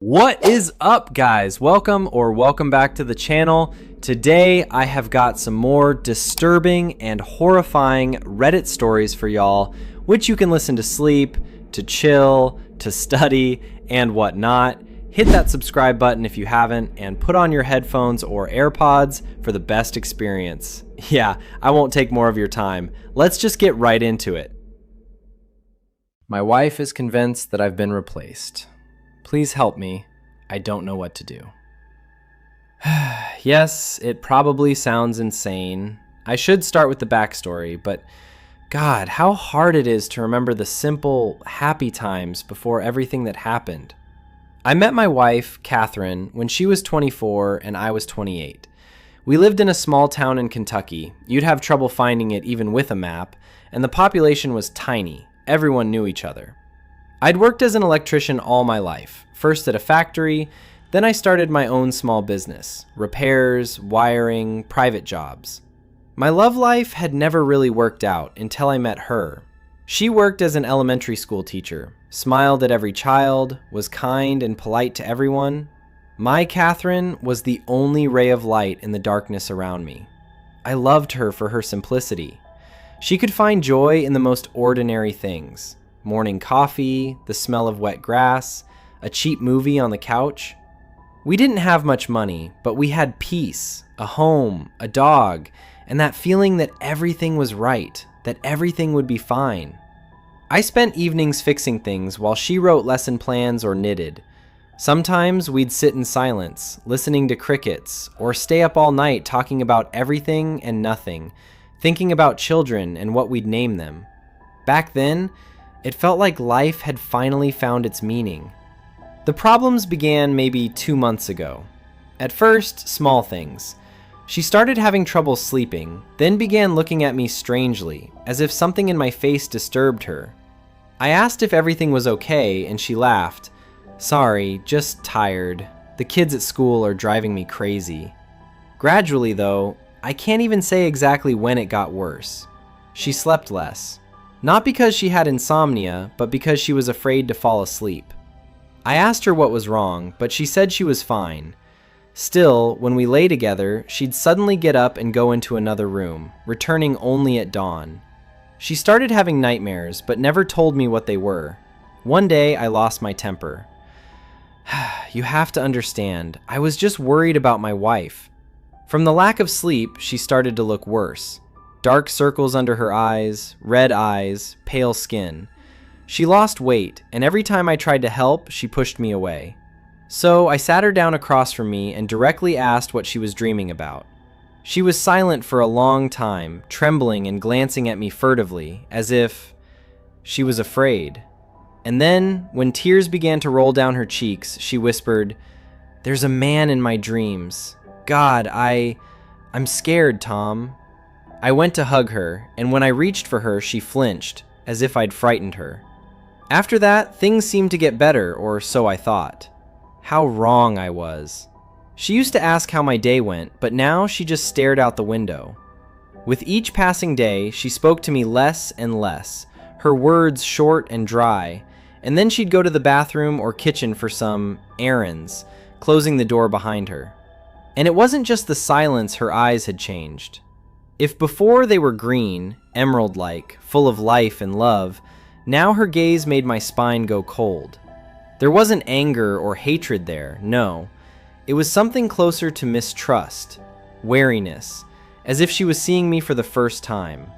What is up, guys? Welcome back to the channel. Today I have got some more disturbing and horrifying Reddit stories for y'all, which you can listen to sleep, to chill, to study, and whatnot. Hit that subscribe button if you haven't, and put on your headphones or AirPods for the best experience. Yeah, I won't take more of your time. Let's just get right into it. My wife is convinced that I've been replaced. Please help me. I don't know what to do. Yes, it probably sounds insane. I should start with the backstory, but God, how hard it is to remember the simple, happy times before everything that happened. I met my wife, Catherine, when she was 24 and I was 28. We lived in a small town in Kentucky. You'd have trouble finding it even with a map, and the population was tiny. Everyone knew each other. I'd worked as an electrician all my life, first at a factory, then I started my own small business, repairs, wiring, private jobs. My love life had never really worked out until I met her. She worked as an elementary school teacher, smiled at every child, was kind and polite to everyone. My Catherine was the only ray of light in the darkness around me. I loved her for her simplicity. She could find joy in the most ordinary things. Morning coffee, the smell of wet grass, a cheap movie on the couch. We didn't have much money, but we had peace, a home, a dog, and that feeling that everything was right, that everything would be fine. I spent evenings fixing things while she wrote lesson plans or knitted. Sometimes we'd sit in silence, listening to crickets, or stay up all night talking about everything and nothing, thinking about children and what we'd name them. Back then, it felt like life had finally found its meaning. The problems began maybe 2 months ago. At first, small things. She started having trouble sleeping, then began looking at me strangely, as if something in my face disturbed her. I asked if everything was okay, and she laughed. "Sorry, just tired. The kids at school are driving me crazy." Gradually, though, I can't even say exactly when it got worse. She slept less. Not because she had insomnia, but because she was afraid to fall asleep. I asked her what was wrong, but she said she was fine. Still, when we lay together, she'd suddenly get up and go into another room, returning only at dawn. She started having nightmares, but never told me what they were. One day, I lost my temper. "You have to understand, I was just worried about my wife." From the lack of sleep, she started to look worse. Dark circles under her eyes, red eyes, pale skin. She lost weight, and every time I tried to help, she pushed me away. So I sat her down across from me and directly asked what she was dreaming about. She was silent for a long time, trembling and glancing at me furtively, as if she was afraid. And then, when tears began to roll down her cheeks, she whispered, "There's a man in my dreams. God, I'm scared, Tom." I went to hug her, and when I reached for her, she flinched, as if I'd frightened her. After that, things seemed to get better, or so I thought. How wrong I was. She used to ask how my day went, but now she just stared out the window. With each passing day, she spoke to me less and less, her words short and dry, and then she'd go to the bathroom or kitchen for some errands, closing the door behind her. And it wasn't just the silence her eyes had changed. If before they were green, emerald-like, full of life and love, now her gaze made my spine go cold. There wasn't anger or hatred there, no. It was something closer to mistrust, wariness, as if she was seeing me for the first time.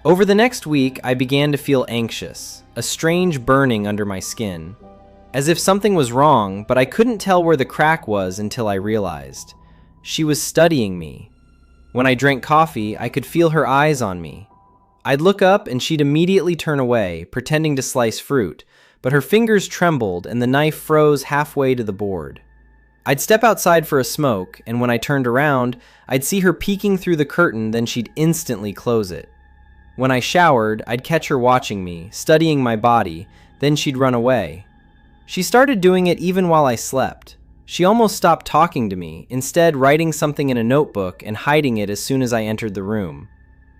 Over the next week, I began to feel anxious, a strange burning under my skin, as if something was wrong, but I couldn't tell where the crack was until I realized. She was studying me. When I drank coffee, I could feel her eyes on me. I'd look up and she'd immediately turn away, pretending to slice fruit, but her fingers trembled and the knife froze halfway to the board. I'd step outside for a smoke, and when I turned around, I'd see her peeking through the curtain, then she'd instantly close it. When I showered, I'd catch her watching me, studying my body, then she'd run away. She started doing it even while I slept. She almost stopped talking to me, instead writing something in a notebook and hiding it as soon as I entered the room.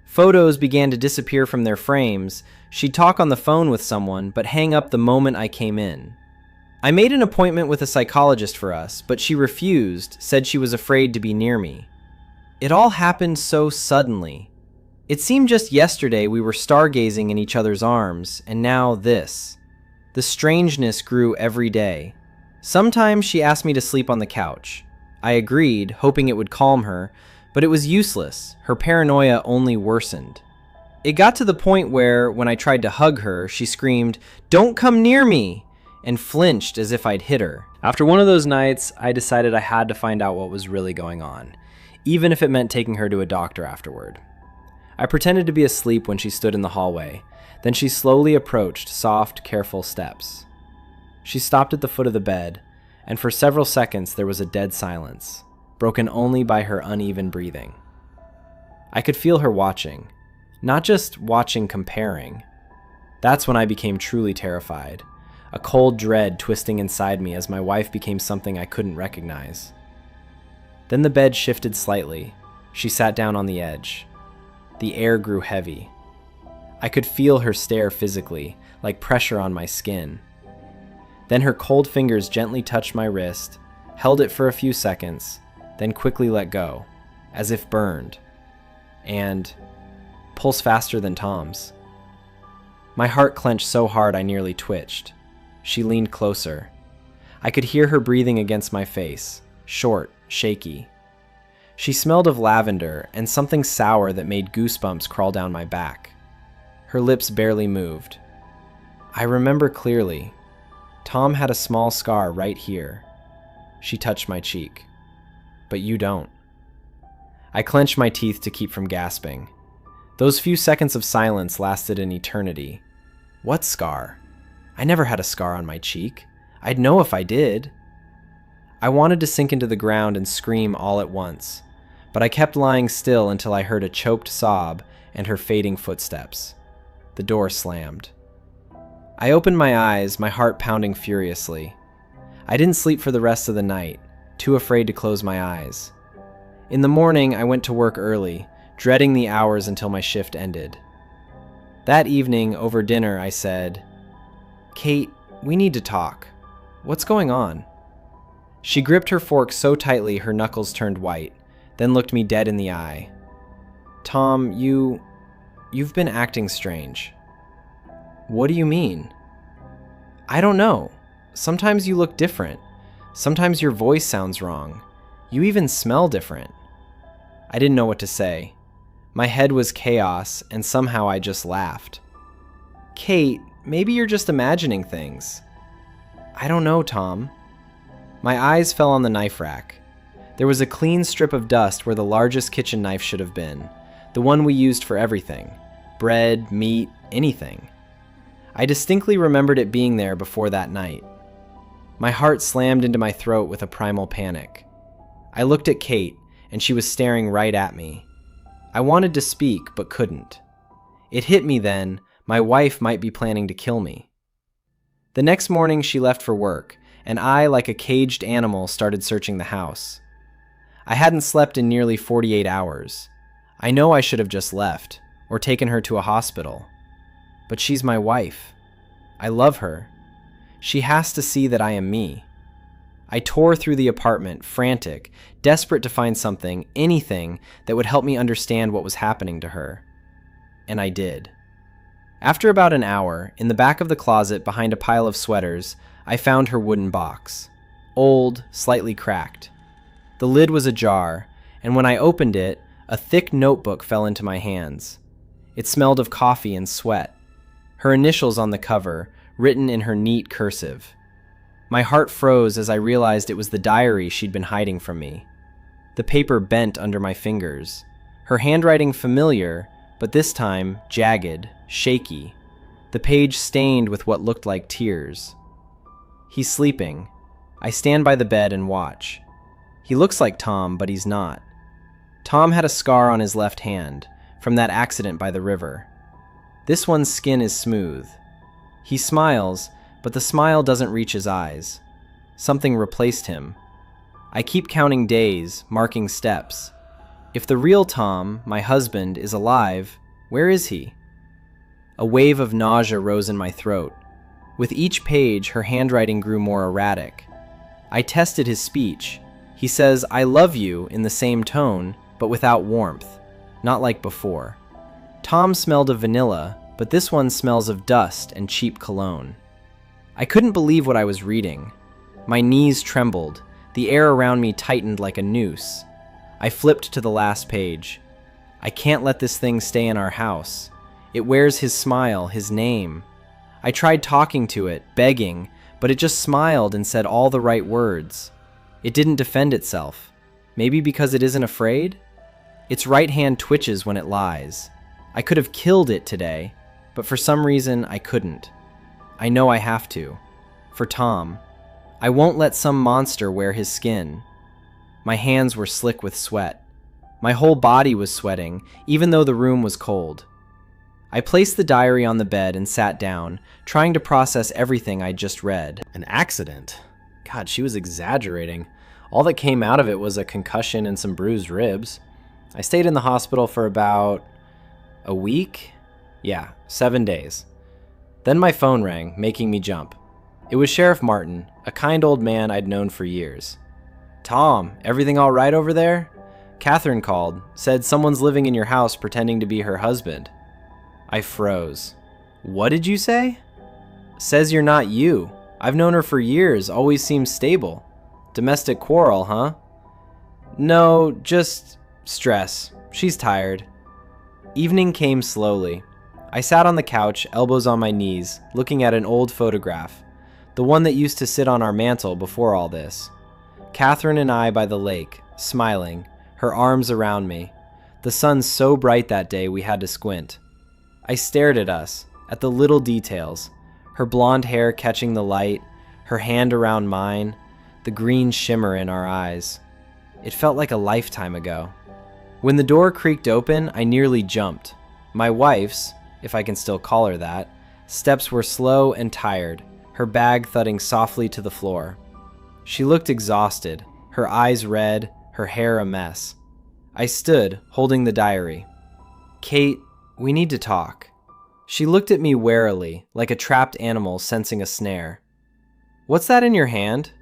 Photos began to disappear from their frames. She'd talk on the phone with someone, but hang up the moment I came in. I made an appointment with a psychologist for us, but she refused, said she was afraid to be near me. It all happened so suddenly. It seemed just yesterday we were stargazing in each other's arms, and now this. The strangeness grew every day. Sometimes she asked me to sleep on the couch. I agreed, hoping it would calm her, but it was useless. Her paranoia only worsened. It got to the point where, when I tried to hug her, she screamed, "Don't come near me!" and flinched as if I'd hit her. After one of those nights, I decided I had to find out what was really going on, even if it meant taking her to a doctor afterward. I pretended to be asleep when she stood in the hallway. Then she slowly approached, soft, careful steps. She stopped at the foot of the bed, and for several seconds there was a dead silence, broken only by her uneven breathing. I could feel her watching, not just watching, comparing. That's when I became truly terrified, a cold dread twisting inside me as my wife became something I couldn't recognize. Then the bed shifted slightly. She sat down on the edge. The air grew heavy. I could feel her stare physically, like pressure on my skin. Then her cold fingers gently touched my wrist, held it for a few seconds, then quickly let go, as if burned. And pulse faster than Tom's. My heart clenched so hard I nearly twitched. She leaned closer. I could hear her breathing against my face, short, shaky. She smelled of lavender and something sour that made goosebumps crawl down my back. Her lips barely moved. I remember clearly. Tom had a small scar right here. She touched my cheek. But you don't. I clenched my teeth to keep from gasping. Those few seconds of silence lasted an eternity. What scar? I never had a scar on my cheek. I'd know if I did. I wanted to sink into the ground and scream all at once, but I kept lying still until I heard a choked sob and her fading footsteps. The door slammed. I opened my eyes, my heart pounding furiously. I didn't sleep for the rest of the night, too afraid to close my eyes. In the morning, I went to work early, dreading the hours until my shift ended. That evening, over dinner, I said, "Kate, we need to talk. What's going on?" She gripped her fork so tightly her knuckles turned white, then looked me dead in the eye. "Tom, you've been acting strange." "What do you mean?" "I don't know. Sometimes you look different. Sometimes your voice sounds wrong. You even smell different." I didn't know what to say. My head was chaos, and somehow I just laughed. "Kate, maybe you're just imagining things." "I don't know, Tom." My eyes fell on the knife rack. There was a clean strip of dust where the largest kitchen knife should have been, the one we used for everything. Bread, meat, anything. I distinctly remembered it being there before that night. My heart slammed into my throat with a primal panic. I looked at Kate, and she was staring right at me. I wanted to speak, but couldn't. It hit me then, my wife might be planning to kill me. The next morning she left for work, and I, like a caged animal, started searching the house. I hadn't slept in nearly 48 hours. I know I should have just left, or taken her to a hospital. But she's my wife. I love her. She has to see that I am me. I tore through the apartment, frantic, desperate to find something, anything, that would help me understand what was happening to her. And I did. After about an hour, in the back of the closet behind a pile of sweaters, I found her wooden box. Old, slightly cracked. The lid was ajar, and when I opened it, a thick notebook fell into my hands. It smelled of coffee and sweat. Her initials on the cover, written in her neat cursive. My heart froze as I realized it was the diary she'd been hiding from me. The paper bent under my fingers. Her handwriting familiar, but this time jagged, shaky. The page stained with what looked like tears. He's sleeping. I stand by the bed and watch. He looks like Tom, but he's not. Tom had a scar on his left hand, from that accident by the river. This one's skin is smooth. He smiles, but the smile doesn't reach his eyes. Something replaced him. I keep counting days, marking steps. If the real Tom, my husband, is alive, where is he? A wave of nausea rose in my throat. With each page, her handwriting grew more erratic. I tested his speech. He says, "I love you," in the same tone, but without warmth, not like before. Tom smelled of vanilla, but this one smells of dust and cheap cologne. I couldn't believe what I was reading. My knees trembled. The air around me tightened like a noose. I flipped to the last page. I can't let this thing stay in our house. It wears his smile, his name. I tried talking to it, begging, but it just smiled and said all the right words. It didn't defend itself. Maybe because it isn't afraid? Its right hand twitches when it lies. I could have killed it today, but for some reason I couldn't. I know I have to. For Tom. I won't let some monster wear his skin. My hands were slick with sweat. My whole body was sweating, even though the room was cold. I placed the diary on the bed and sat down, trying to process everything I'd just read. An accident? God, she was exaggerating. All that came out of it was a concussion and some bruised ribs. I stayed in the hospital for about a week? Yeah, 7 days. Then my phone rang, making me jump. It was Sheriff Martin, a kind old man I'd known for years. "Tom, everything all right over there?" Catherine called, said someone's living in your house pretending to be her husband. I froze. "What did you say?" "Says you're not you. I've known her for years, always seems stable. Domestic quarrel, huh?" "No, just stress. She's tired." Evening came slowly. I sat on the couch, elbows on my knees, looking at an old photograph, the one that used to sit on our mantel before all this. Catherine and I by the lake, smiling, her arms around me. The sun so bright that day we had to squint. I stared at us, at the little details, her blonde hair catching the light, her hand around mine, the green shimmer in our eyes. It felt like a lifetime ago. When the door creaked open, I nearly jumped. My wife's, if I can still call her that, steps were slow and tired, her bag thudding softly to the floor. She looked exhausted, her eyes red, her hair a mess. I stood, holding the diary. "Kate, we need to talk." She looked at me warily, like a trapped animal sensing a snare. "What's that in your hand?"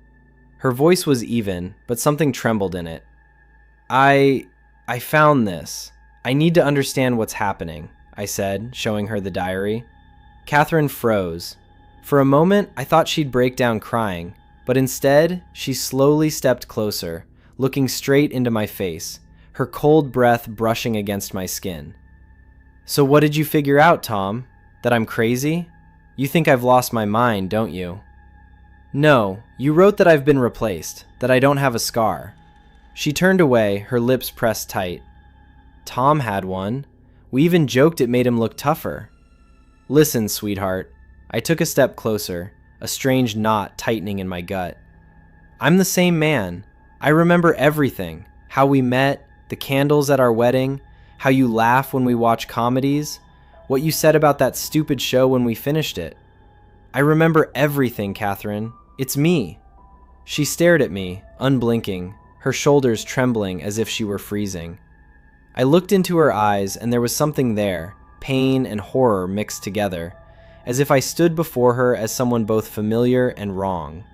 Her voice was even, but something trembled in it. I found this. I need to understand what's happening," I said, showing her the diary. Catherine froze. For a moment, I thought she'd break down crying, but instead, she slowly stepped closer, looking straight into my face, her cold breath brushing against my skin. "So what did you figure out, Tom? That I'm crazy? You think I've lost my mind, don't you?" "No, you wrote that I've been replaced, that I don't have a scar." She turned away, her lips pressed tight. "Tom had one. We even joked it made him look tougher." "Listen, sweetheart." I took a step closer, a strange knot tightening in my gut. "I'm the same man. I remember everything. How we met, the candles at our wedding, how you laugh when we watch comedies, what you said about that stupid show when we finished it. I remember everything, Catherine. It's me." She stared at me, unblinking, her shoulders trembling as if she were freezing. I looked into her eyes, and there was something there, pain and horror mixed together, as if I stood before her as someone both familiar and wrong.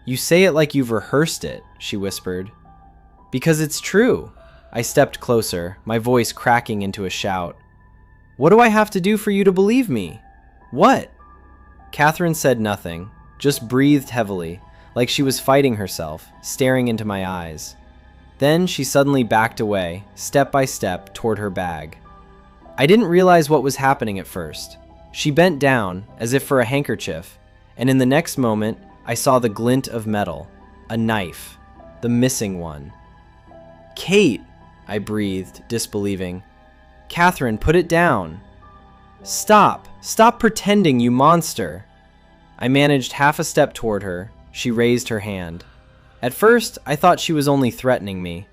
"You say it like you've rehearsed it," she whispered. "Because it's true." I stepped closer, my voice cracking into a shout. "What do I have to do for you to believe me? What?" Catherine said nothing, just breathed heavily, like she was fighting herself, staring into my eyes. Then she suddenly backed away, step by step, toward her bag. I didn't realize what was happening at first. She bent down, as if for a handkerchief, and in the next moment, I saw the glint of metal, a knife, the missing one. "Kate," I breathed, disbelieving. "Catherine, put it down." "Stop! Stop pretending, you monster!" I managed half a step toward her. She raised her hand. At first, I thought she was only threatening me.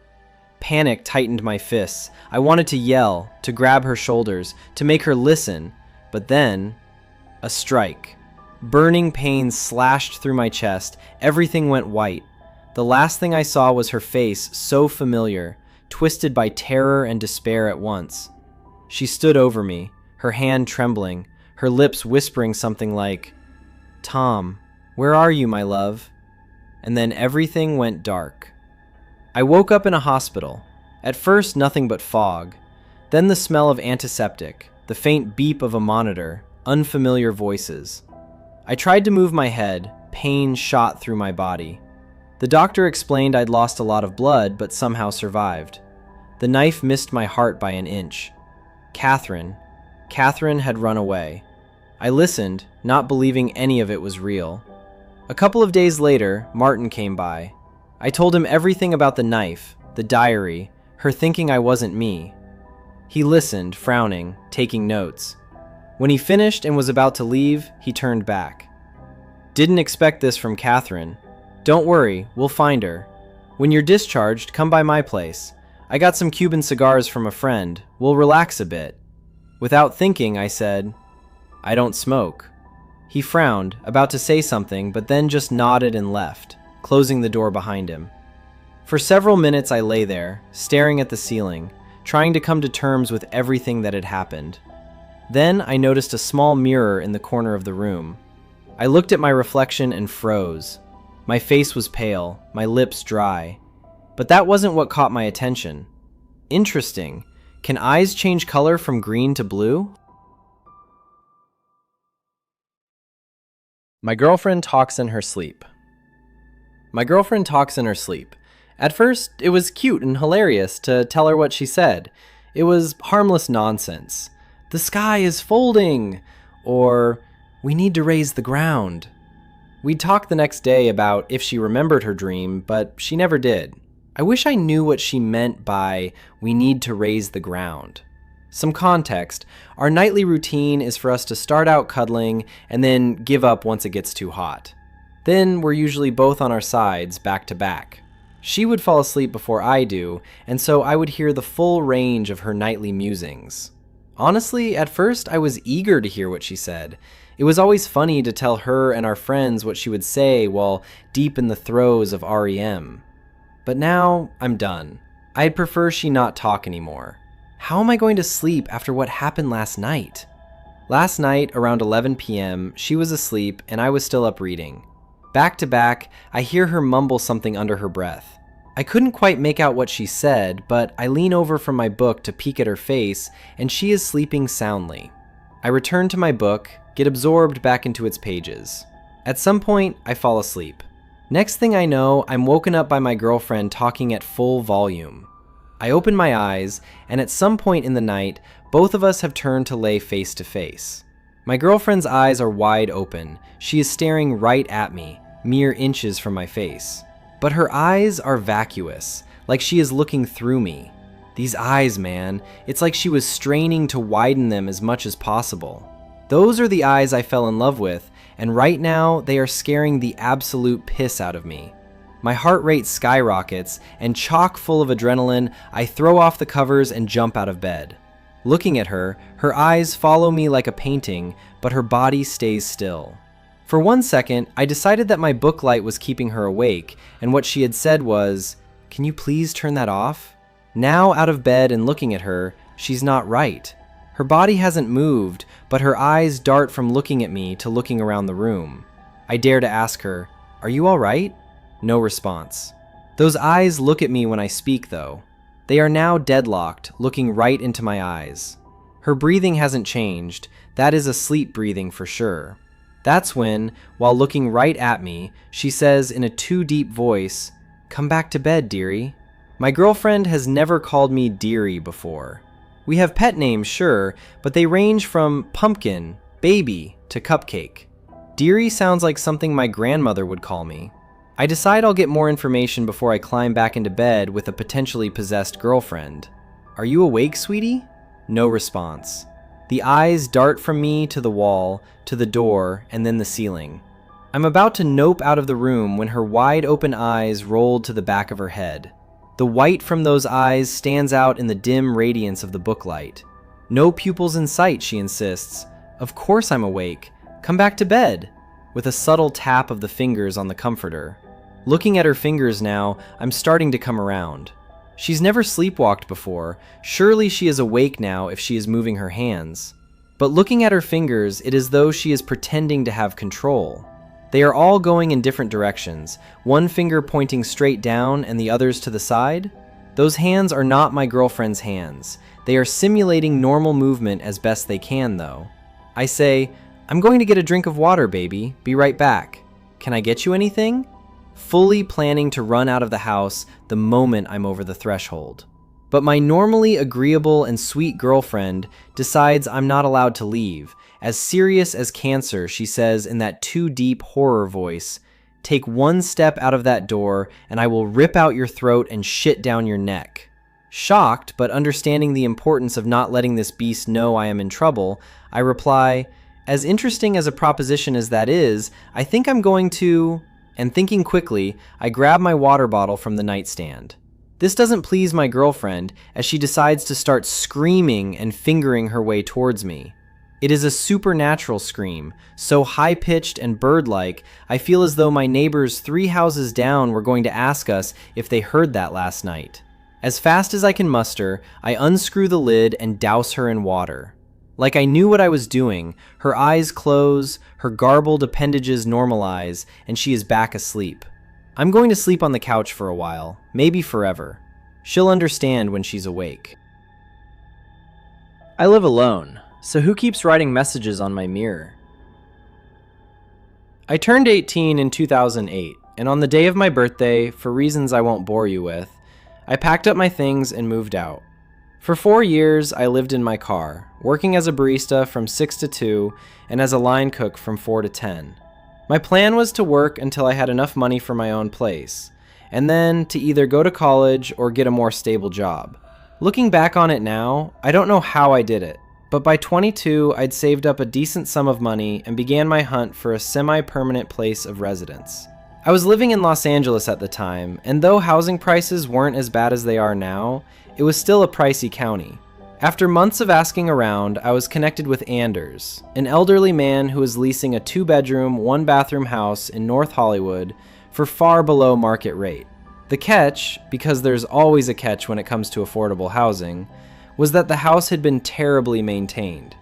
Panic tightened my fists. I wanted to yell, to grab her shoulders, to make her listen, but then, a strike. Burning pain slashed through my chest. Everything went white. The last thing I saw was her face, so familiar, twisted by terror and despair at once. She stood over me, her hand trembling, her lips whispering something like, "Tom, where are you, my love?" And then everything went dark. I woke up in a hospital. At first, nothing but fog. Then the smell of antiseptic, the faint beep of a monitor, unfamiliar voices. I tried to move my head. Pain shot through my body. The doctor explained I'd lost a lot of blood, but somehow survived. The knife missed my heart by an inch. Catherine had run away. I listened, not believing any of it was real. A couple of days later, Martin came by. I told him everything about the knife, the diary, her thinking I wasn't me. He listened, frowning, taking notes. When he finished and was about to leave, he turned back. "Didn't expect this from Catherine. Don't worry, we'll find her. When you're discharged, come by my place. I got some Cuban cigars from a friend. We'll relax a bit." Without thinking, I said, "I don't smoke." He frowned, about to say something, but then just nodded and left, closing the door behind him. For several minutes I lay there, staring at the ceiling, trying to come to terms with everything that had happened. Then I noticed a small mirror in the corner of the room. I looked at my reflection and froze. My face was pale, my lips dry. But that wasn't what caught my attention. Interesting. Can eyes change color from green to blue? My girlfriend talks in her sleep. My girlfriend talks in her sleep. At first, it was cute and hilarious to tell her what she said. It was harmless nonsense. "The sky is folding," or "We need to raise the ground." We'd talk the next day about if she remembered her dream, but she never did. I wish I knew what she meant by "we need to raise the ground." Some context: our nightly routine is for us to start out cuddling and then give up once it gets too hot. Then we're usually both on our sides, back to back. She would fall asleep before I do, and so I would hear the full range of her nightly musings. Honestly, at first I was eager to hear what she said. It was always funny to tell her and our friends what she would say while deep in the throes of REM. But now, I'm done. I'd prefer she not talk anymore. How am I going to sleep after what happened last night? Last night, around 11 p.m., she was asleep and I was still up reading. Back to back, I hear her mumble something under her breath. I couldn't quite make out what she said, but I lean over from my book to peek at her face, and she is sleeping soundly. I return to my book, get absorbed back into its pages. At some point, I fall asleep. Next thing I know, I'm woken up by my girlfriend talking at full volume. I open my eyes, and at some point in the night, both of us have turned to lay face to face. My girlfriend's eyes are wide open. She is staring right at me, mere inches from my face. But her eyes are vacuous, like she is looking through me. These eyes, man, it's like she was straining to widen them as much as possible. Those are the eyes I fell in love with, and right now they are scaring the absolute piss out of me. My heart rate skyrockets, and chock full of adrenaline, I throw off the covers and jump out of bed. Looking at her, her eyes follow me like a painting, but her body stays still. For 1 second, I decided that my book light was keeping her awake, and what she had said was, "Can you please turn that off?" Now out of bed and looking at her, she's not right. Her body hasn't moved, but her eyes dart from looking at me to looking around the room. I dare to ask her, "Are you all right?" No response. Those eyes look at me when I speak, though. They are now deadlocked, looking right into my eyes. Her breathing hasn't changed. That is a sleep breathing for sure. That's when, while looking right at me, she says in a too deep voice, "Come back to bed, dearie." My girlfriend has never called me dearie before. We have pet names, sure, but they range from pumpkin, baby, to cupcake. Dearie sounds like something my grandmother would call me. I decide I'll get more information before I climb back into bed with a potentially possessed girlfriend. "Are you awake, sweetie?" No response. The eyes dart from me to the wall, to the door, and then the ceiling. I'm about to nope out of the room when her wide open eyes rolled to the back of her head. The white from those eyes stands out in the dim radiance of the booklight. "No pupils in sight," she insists. "Of course I'm awake. Come back to bed," with a subtle tap of the fingers on the comforter. Looking at her fingers now, I'm starting to come around. She's never sleepwalked before. Surely she is awake now if she is moving her hands. But looking at her fingers, it is as though she is pretending to have control. They are all going in different directions, one finger pointing straight down and the others to the side. Those hands are not my girlfriend's hands. They are simulating normal movement as best they can, though. I say, "I'm going to get a drink of water, baby. Be right back. Can I get you anything?" Fully planning to run out of the house the moment I'm over the threshold. But my normally agreeable and sweet girlfriend decides I'm not allowed to leave. As serious as cancer, she says in that too deep horror voice, "Take one step out of that door and I will rip out your throat and shit down your neck." Shocked, but understanding the importance of not letting this beast know I am in trouble, I reply, "As interesting as a proposition as that is, I think I'm going to..." And thinking quickly, I grab my water bottle from the nightstand. This doesn't please my girlfriend, as she decides to start screaming and fingering her way towards me. It is a supernatural scream, so high-pitched and bird-like, I feel as though my neighbors 3 houses down were going to ask us if they heard that last night. As fast as I can muster, I unscrew the lid and douse her in water. Like I knew what I was doing, her eyes close, her garbled appendages normalize, and she is back asleep. I'm going to sleep on the couch for a while, maybe forever. She'll understand when she's awake. I live alone, so who keeps writing messages on my mirror? I turned 18 in 2008, and on the day of my birthday, for reasons I won't bore you with, I packed up my things and moved out. For 4 years, I lived in my car, working as a barista from 6 to 2 and as a line cook from 4 to 10. My plan was to work until I had enough money for my own place, and then to either go to college or get a more stable job. Looking back on it now, I don't know how I did it, but by 22, I'd saved up a decent sum of money and began my hunt for a semi-permanent place of residence. I was living in Los Angeles at the time, and though housing prices weren't as bad as they are now, it was still a pricey county. After months of asking around, I was connected with Anders, an elderly man who was leasing a 2-bedroom, 1-bathroom house in North Hollywood for far below market rate. The catch, because there's always a catch when it comes to affordable housing, was that the house had been terribly maintained.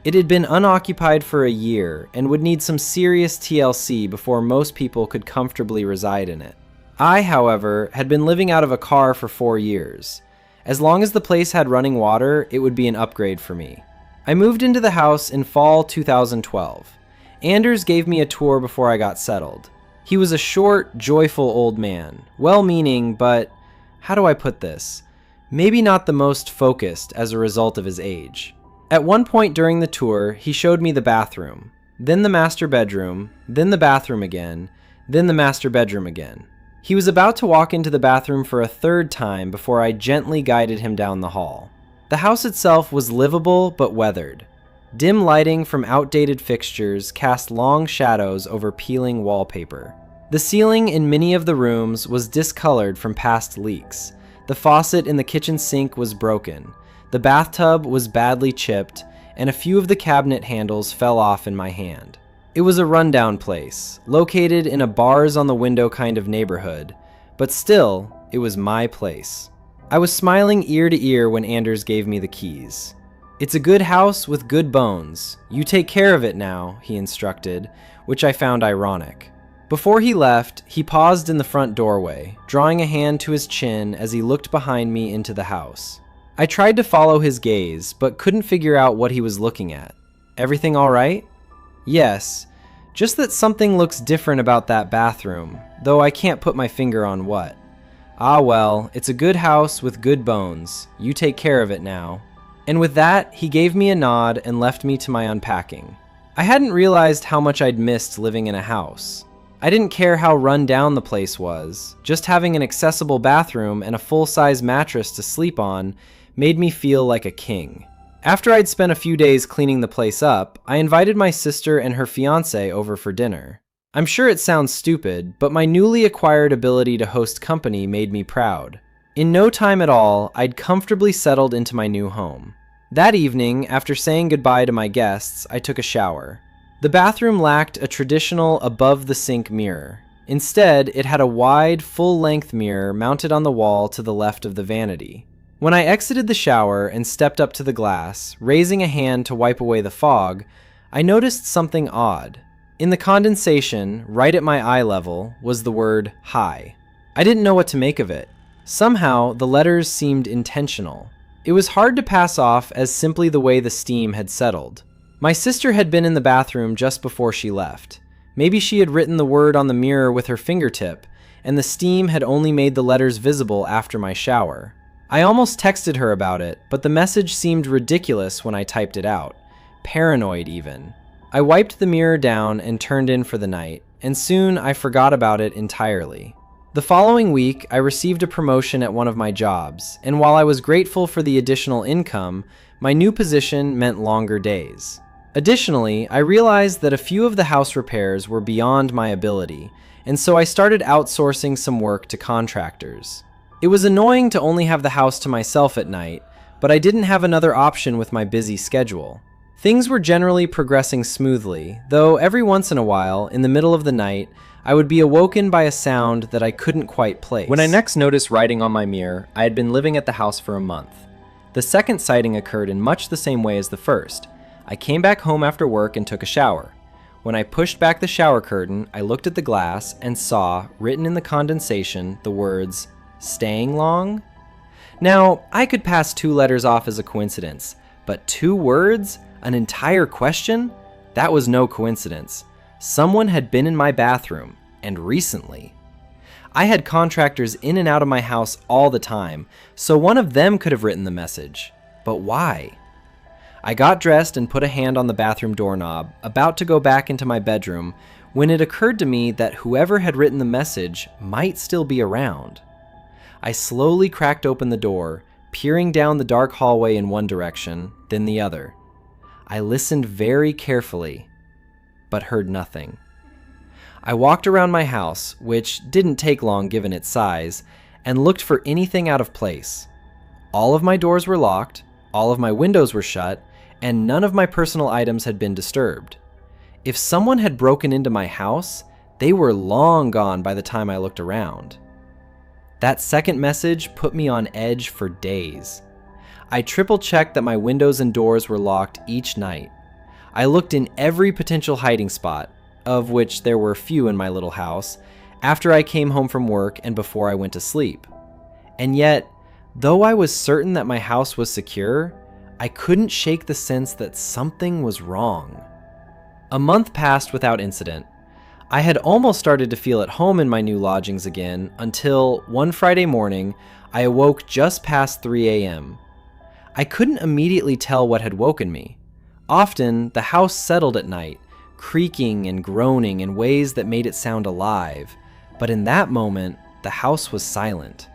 It had been unoccupied for a year and would need some serious TLC before most people could comfortably reside in it. I, however, had been living out of a car for 4 years. As long as the place had running water, it would be an upgrade for me. I moved into the house in fall 2012. Anders gave me a tour before I got settled. He was a short, joyful old man, well-meaning, but how do I put this? Maybe not the most focused as a result of his age. At one point during the tour, he showed me the bathroom, then the master bedroom, then the bathroom again, then the master bedroom again. He was about to walk into the bathroom for a 3rd time before I gently guided him down the hall. The house itself was livable but weathered. Dim lighting from outdated fixtures cast long shadows over peeling wallpaper. The ceiling in many of the rooms was discolored from past leaks. The faucet in the kitchen sink was broken. The bathtub was badly chipped, and a few of the cabinet handles fell off in my hand. It was a rundown place, located in a bars-on-the-window kind of neighborhood, but still, it was my place. I was smiling ear to ear when Anders gave me the keys. "It's a good house with good bones. You take care of it now," he instructed, which I found ironic. Before he left, he paused in the front doorway, drawing a hand to his chin as he looked behind me into the house. I tried to follow his gaze, but couldn't figure out what he was looking at. "Everything all right?" "Yes, just that something looks different about that bathroom, though I can't put my finger on what." "Ah well, it's a good house with good bones. You take care of it now." And with that, he gave me a nod and left me to my unpacking. I hadn't realized how much I'd missed living in a house. I didn't care how run down the place was. Just having an accessible bathroom and a full-size mattress to sleep on made me feel like a king. After I'd spent a few days cleaning the place up, I invited my sister and her fiancé over for dinner. I'm sure it sounds stupid, but my newly acquired ability to host company made me proud. In no time at all, I'd comfortably settled into my new home. That evening, after saying goodbye to my guests, I took a shower. The bathroom lacked a traditional above-the-sink mirror. Instead, it had a wide, full-length mirror mounted on the wall to the left of the vanity. When I exited the shower and stepped up to the glass, raising a hand to wipe away the fog, I noticed something odd. In the condensation, right at my eye level, was the word hi. I didn't know what to make of it. Somehow, the letters seemed intentional. It was hard to pass off as simply the way the steam had settled. My sister had been in the bathroom just before she left. Maybe she had written the word on the mirror with her fingertip, and the steam had only made the letters visible after my shower. I almost texted her about it, but the message seemed ridiculous when I typed it out. Paranoid, even. I wiped the mirror down and turned in for the night, and soon I forgot about it entirely. The following week, I received a promotion at one of my jobs, and while I was grateful for the additional income, my new position meant longer days. Additionally, I realized that a few of the house repairs were beyond my ability, and so I started outsourcing some work to contractors. It was annoying to only have the house to myself at night, but I didn't have another option with my busy schedule. Things were generally progressing smoothly, though every once in a while, in the middle of the night, I would be awoken by a sound that I couldn't quite place. When I next noticed writing on my mirror, I had been living at the house for a month. The second sighting occurred in much the same way as the first. I came back home after work and took a shower. When I pushed back the shower curtain, I looked at the glass and saw, written in the condensation, the words, "Staying long?" Now, I could pass 2 letters off as a coincidence, but 2 words? An entire question? That was no coincidence. Someone had been in my bathroom, and recently. I had contractors in and out of my house all the time, so one of them could have written the message. But why? I got dressed and put a hand on the bathroom doorknob, about to go back into my bedroom, when it occurred to me that whoever had written the message might still be around. I slowly cracked open the door, peering down the dark hallway in one direction, then the other. I listened very carefully, but heard nothing. I walked around my house, which didn't take long given its size, and looked for anything out of place. All of my doors were locked, all of my windows were shut, and none of my personal items had been disturbed. If someone had broken into my house, they were long gone by the time I looked around. That second message put me on edge for days. I triple-checked that my windows and doors were locked each night. I looked in every potential hiding spot, of which there were few in my little house, after I came home from work and before I went to sleep. And yet, though I was certain that my house was secure, I couldn't shake the sense that something was wrong. A month passed without incident. I had almost started to feel at home in my new lodgings again until, one Friday morning, I awoke just past 3 a.m. I couldn't immediately tell what had woken me. Often, the house settled at night, creaking and groaning in ways that made it sound alive, but in that moment, the house was silent.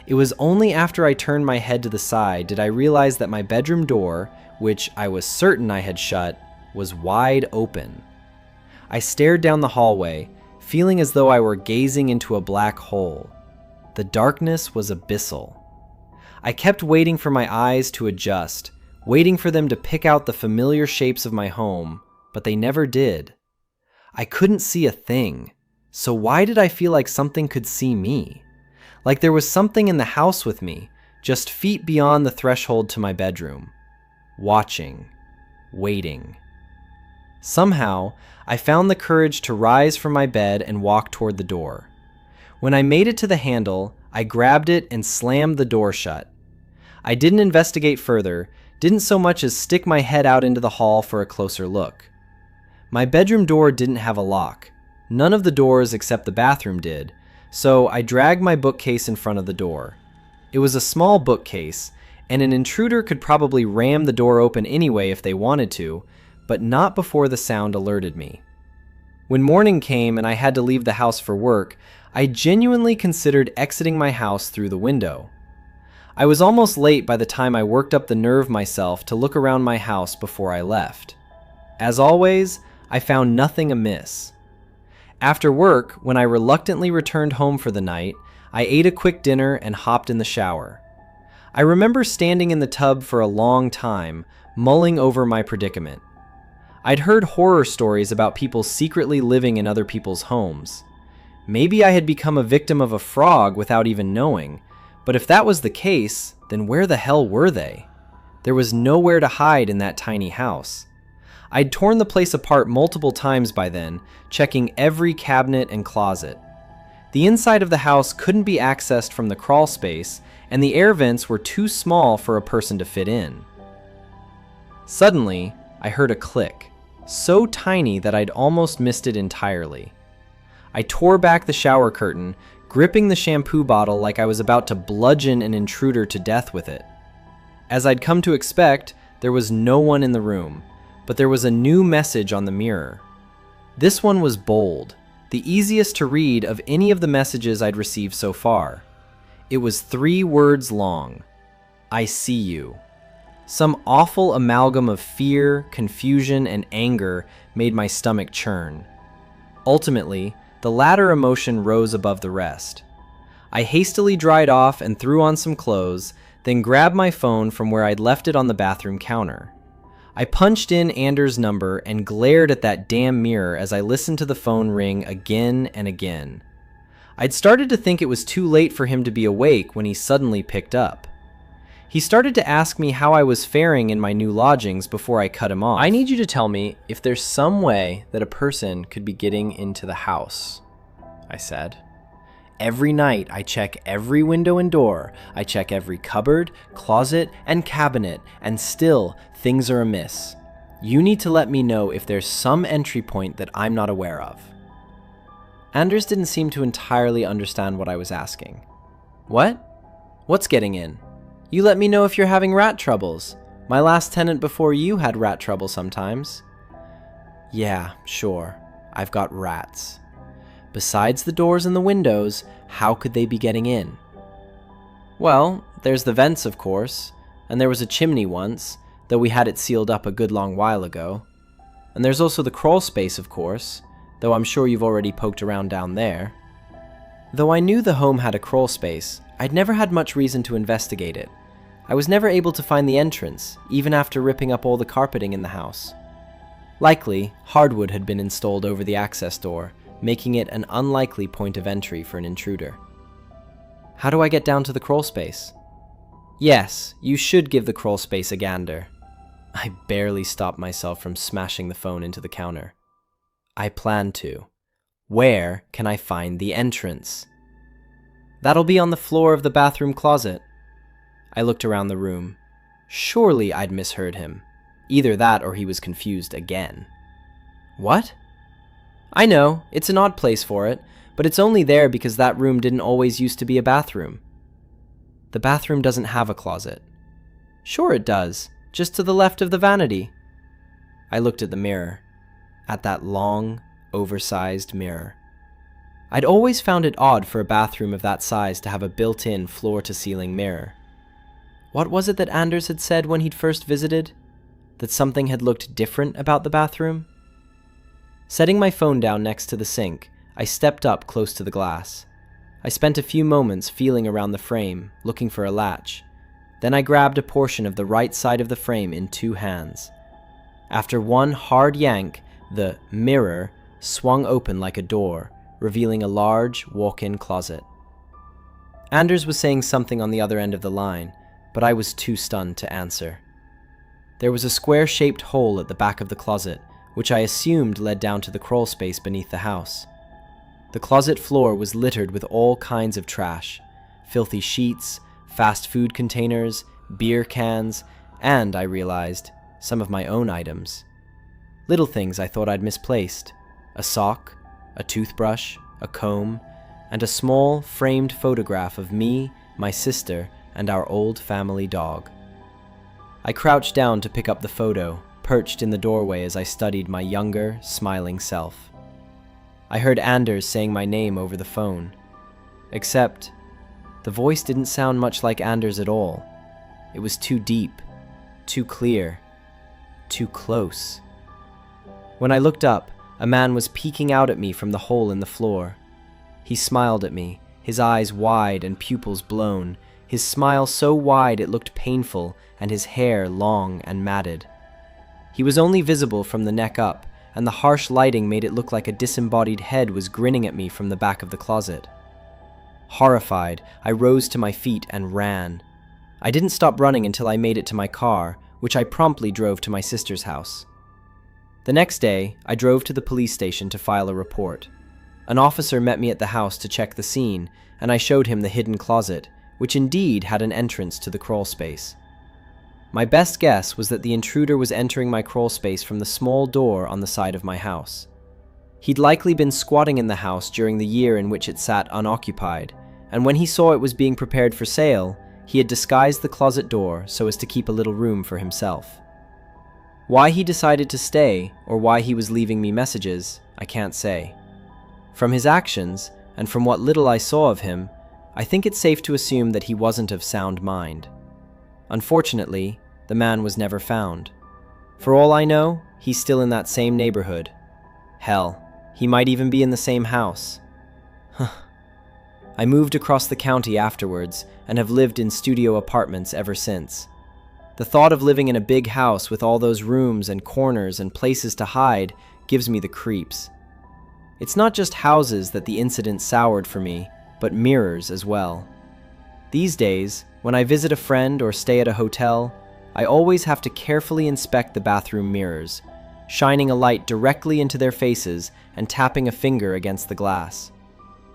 It was only after I turned my head to the side did I realize that my bedroom door, which I was certain I had shut, was wide open. I stared down the hallway, feeling as though I were gazing into a black hole. The darkness was abyssal. I kept waiting for my eyes to adjust, waiting for them to pick out the familiar shapes of my home, but they never did. I couldn't see a thing, so why did I feel like something could see me? Like there was something in the house with me, just feet beyond the threshold to my bedroom. Watching. Waiting. Somehow, I found the courage to rise from my bed and walk toward the door. When I made it to the handle, I grabbed it and slammed the door shut. I didn't investigate further, didn't so much as stick my head out into the hall for a closer look. My bedroom door didn't have a lock. None of the doors except the bathroom did, so I dragged my bookcase in front of the door. It was a small bookcase, and an intruder could probably ram the door open anyway if they wanted to, but not before the sound alerted me. When morning came and I had to leave the house for work, I genuinely considered exiting my house through the window. I was almost late by the time I worked up the nerve myself to look around my house before I left. As always, I found nothing amiss. After work, when I reluctantly returned home for the night, I ate a quick dinner and hopped in the shower. I remember standing in the tub for a long time, mulling over my predicament. I'd heard horror stories about people secretly living in other people's homes. Maybe I had become a victim of a frog without even knowing, but if that was the case, then where the hell were they? There was nowhere to hide in that tiny house. I'd torn the place apart multiple times by then, checking every cabinet and closet. The inside of the house couldn't be accessed from the crawl space, and the air vents were too small for a person to fit in. Suddenly, I heard a click, so tiny that I'd almost missed it entirely. I tore back the shower curtain, gripping the shampoo bottle like I was about to bludgeon an intruder to death with it. As I'd come to expect, there was no one in the room, but there was a new message on the mirror. This one was bold, the easiest to read of any of the messages I'd received so far. It was 3 words long. I see you. Some awful amalgam of fear, confusion, and anger made my stomach churn. Ultimately, the latter emotion rose above the rest. I hastily dried off and threw on some clothes, then grabbed my phone from where I'd left it on the bathroom counter. I punched in Anders' number and glared at that damn mirror as I listened to the phone ring again and again. I'd started to think it was too late for him to be awake when he suddenly picked up. He started to ask me how I was faring in my new lodgings before I cut him off. I need you to tell me if there's some way that a person could be getting into the house, I said. Every night I check every window and door. I check every cupboard, closet, and cabinet, and still things are amiss. You need to let me know if there's some entry point that I'm not aware of. Anders didn't seem to entirely understand what I was asking. What? What's getting in? You let me know if you're having rat troubles. My last tenant before you had rat trouble sometimes. Yeah, sure. I've got rats. Besides the doors and the windows, how could they be getting in? Well, there's the vents, of course, and there was a chimney once, though we had it sealed up a good long while ago. And there's also the crawl space, of course, though I'm sure you've already poked around down there. Though I knew the home had a crawl space, I'd never had much reason to investigate it. I was never able to find the entrance, even after ripping up all the carpeting in the house. Likely, hardwood had been installed over the access door, making it an unlikely point of entry for an intruder. How do I get down to the crawl space? Yes, you should give the crawl space a gander. I barely stopped myself from smashing the phone into the counter. I plan to. Where can I find the entrance? That'll be on the floor of the bathroom closet. I looked around the room. Surely I'd misheard him. Either that or he was confused again. What? I know, it's an odd place for it, but it's only there because that room didn't always used to be a bathroom. The bathroom doesn't have a closet. Sure it does, just to the left of the vanity. I looked at the mirror, at that long, oversized mirror. I'd always found it odd for a bathroom of that size to have a built-in floor-to-ceiling mirror. What was it that Anders had said when he'd first visited? That something had looked different about the bathroom? Setting my phone down next to the sink, I stepped up close to the glass. I spent a few moments feeling around the frame, looking for a latch. Then I grabbed a portion of the right side of the frame in 2 hands. After one hard yank, the mirror swung open like a door, revealing a large walk-in closet. Anders was saying something on the other end of the line, but I was too stunned to answer. There was a square-shaped hole at the back of the closet, which I assumed led down to the crawl space beneath the house. The closet floor was littered with all kinds of trash, filthy sheets, fast food containers, beer cans, and, I realized, some of my own items. Little things I thought I'd misplaced. A sock, a toothbrush, a comb, and a small, framed photograph of me, my sister, and our old family dog. I crouched down to pick up the photo, perched in the doorway as I studied my younger, smiling self. I heard Anders saying my name over the phone. Except, the voice didn't sound much like Anders at all. It was too deep, too clear, too close. When I looked up, a man was peeking out at me from the hole in the floor. He smiled at me, his eyes wide and pupils blown, his smile so wide it looked painful, and his hair long and matted. He was only visible from the neck up, and the harsh lighting made it look like a disembodied head was grinning at me from the back of the closet. Horrified, I rose to my feet and ran. I didn't stop running until I made it to my car, which I promptly drove to my sister's house. The next day, I drove to the police station to file a report. An officer met me at the house to check the scene, and I showed him the hidden closet, which indeed had an entrance to the crawl space. My best guess was that the intruder was entering my crawl space from the small door on the side of my house. He'd likely been squatting in the house during the year in which it sat unoccupied, and when he saw it was being prepared for sale, he had disguised the closet door so as to keep a little room for himself. Why he decided to stay, or why he was leaving me messages, I can't say. From his actions, and from what little I saw of him, I think it's safe to assume that he wasn't of sound mind. Unfortunately, the man was never found. For all I know, he's still in that same neighborhood. Hell, he might even be in the same house. I moved across the county afterwards and have lived in studio apartments ever since. The thought of living in a big house with all those rooms and corners and places to hide gives me the creeps. It's not just houses that the incident soured for me, but mirrors as well. These days, when I visit a friend or stay at a hotel, I always have to carefully inspect the bathroom mirrors, shining a light directly into their faces and tapping a finger against the glass.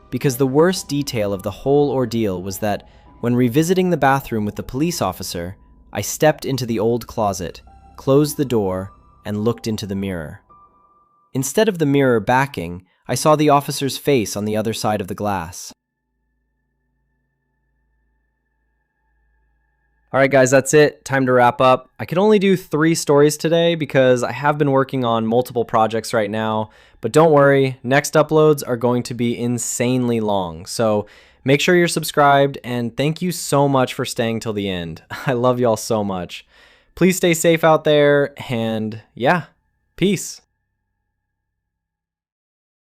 Because the worst detail of the whole ordeal was that, when revisiting the bathroom with the police officer, I stepped into the old closet, closed the door, and looked into the mirror. Instead of the mirror backing, I saw the officer's face on the other side of the glass. Alright guys, that's it. Time to wrap up. I could only do 3 stories today because I have been working on multiple projects right now, but don't worry, next uploads are going to be insanely long, so make sure you're subscribed, and thank you so much for staying till the end. I love y'all so much. Please stay safe out there, and yeah, peace.